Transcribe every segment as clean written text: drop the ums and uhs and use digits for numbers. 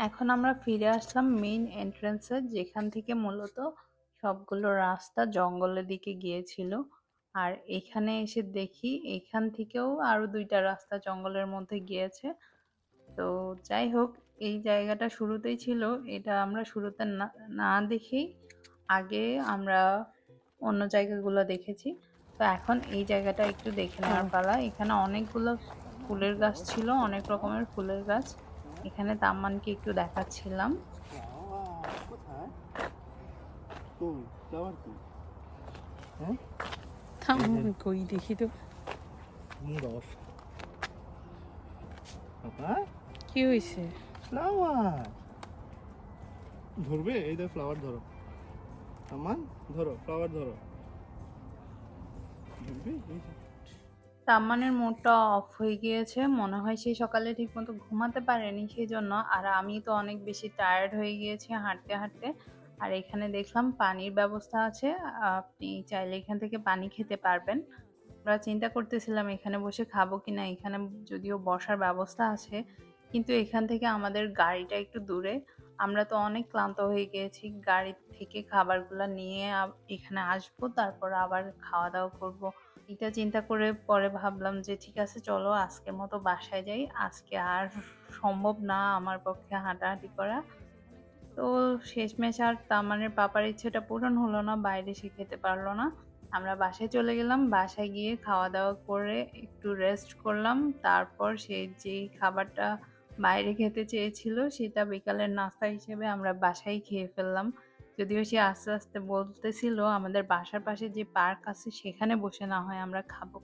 এখন আমরা ফিরে আসলাম মেইন এন্ট্রান্সে, যেখান থেকে মূলত সবগুলো রাস্তা জঙ্গলের দিকে গিয়েছিল। আর এখানে এসে দেখি এখান থেকেও আরো ২টা রাস্তা জঙ্গলের মধ্যে গিয়েছে। তো যাই হোক, এই জায়গাটা শুরুতেই ছিল, এটা আমরা শুরুতে না না দেখেই আগে আমরা অন্য জায়গাগুলো দেখেছি। তো এখন এই জায়গাটা একটু দেখে নেওয়ার পালা। এখানে অনেকগুলো ফুলের গাছ ছিল, অনেক রকমের ফুলের গাছ। এখানে তাম্মানকে একটু দেখাচ্ছিলাম। ফ্লাওয়ার কোথায়? কই ফ্লাওয়ার কই? হ্যাঁ থাম কই দেখি তো রস বাবা কি হয়েছে। ফ্লাওয়ার ধরবে এই দেখো ফ্লাওয়ার ধরো আমান ধরো ফ্লাওয়ার ধরো ধরবে এই যে তাম্মানের মুডটা অফ হয়ে গিয়েছে, মনে হয় সে সকালে ঠিকমতো ঘুমাতে পারেনি সেই জন্য। আর আমি তো অনেক বেশি টায়ার্ড হয়ে গিয়েছি হাঁটতে হাঁটতে। আর এখানে দেখলাম পানির ব্যবস্থা আছে, আপনি চাইলে এখান থেকে পানি খেতে পারবেন। আমরা চিন্তা করতেছিলাম এখানে বসে খাবো কিনা, এখানে যদিও বসার ব্যবস্থা আছে, কিন্তু এখান থেকে আমাদের গাড়িটা একটু দূরে। আমরা তো অনেক ক্লান্ত হয়ে গিয়েছি, গাড়ি থেকে খাবারগুলো নিয়ে এখানে আসবো, তারপর আবার খাওয়া দাওয়া করব। এটা চিন্তা করে পরে ভাবলাম যে ঠিক আছে, চলো আজকের মতো বাসায় যাই, আজকে আর সম্ভব না আমার পক্ষে হাঁটাহাঁটি করা। তো শেষমেশ আর তামানের পাপার ইচ্ছেটা পূরণ হলো না, বাইরে সে খেতে পারলো না। আমরা বাসায় চলে গেলাম, বাসায় গিয়ে খাওয়া দাওয়া করে একটু রেস্ট করলাম। তারপর সে যেই খাবারটা বাইরে খেতে চেয়েছিল সেটা বিকালের নাস্তা হিসেবে আমরা বাসায় খেয়ে ফেললাম। যদিও সে আস্তে আস্তে বলতেছিল আমাদের বাসার পাশে যে পার্ক আছে সেখানে বসে না হয় আমরা খাবো,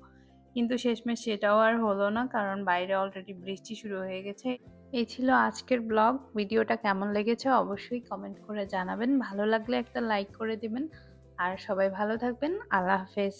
কিন্তু শেষমেশ সেটাও আর হলো না, কারণ বাইরে অলরেডি বৃষ্টি শুরু হয়ে গেছে। এই ছিল আজকের ব্লগ। ভিডিওটা কেমন লেগেছে অবশ্যই কমেন্ট করে জানাবেন, ভালো লাগলে একটা লাইক করে দিবেন। আর সবাই ভালো থাকবেন। আল্লাহ হাফেজ।